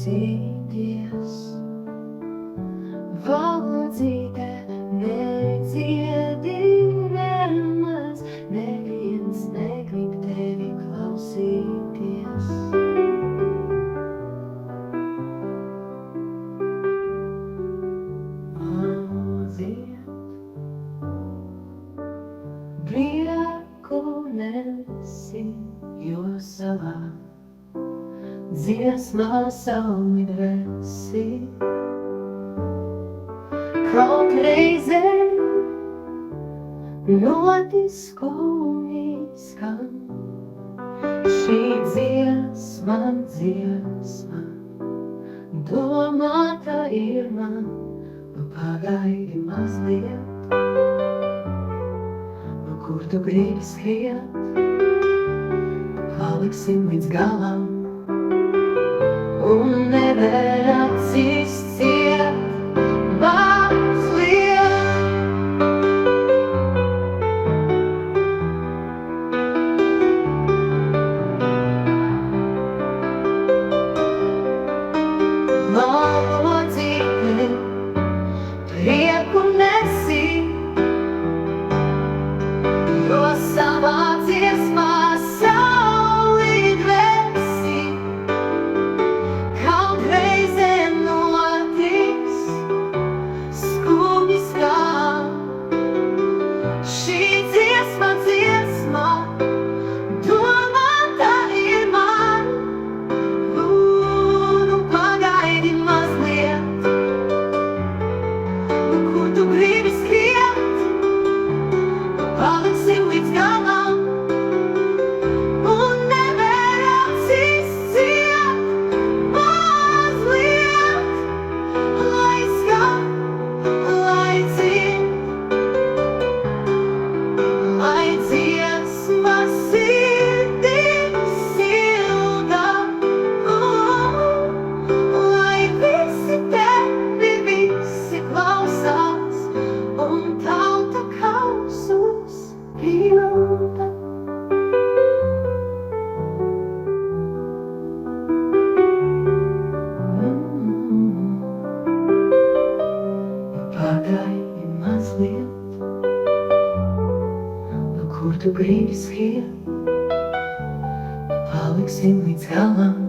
klausīties. Valodzīte nedziedi nemaz, neviens negrib tevi klausīties. Aiziet, prieku nesi, jo savā dziesmā sauli dvēsi. Kaut reizē ļoti skumji skan šī dziesma, domāta ir man, nu pagaidi mazliet, nu kur tu gribi skriet, paliksim līdz galam, un nevar acīs ciet. Valodzīte, prieku nesi, jo savā dziesmā sauli dvēsi. Kaut reizē notiks skumji skan šī dziesma, domāta ir man. Nu pagaidi mazliet, nu kur tu gribi skriet, paliksim līdz galam, un nevar acīs ciet. Mazliet, lai skan, lai dzird, lai dziesma sirdī silda, lai visi tevi klausās, un tauta kausus pilda. Pagaidi mazliet, nu kur tu gribi skriet, paliksim līdz galam.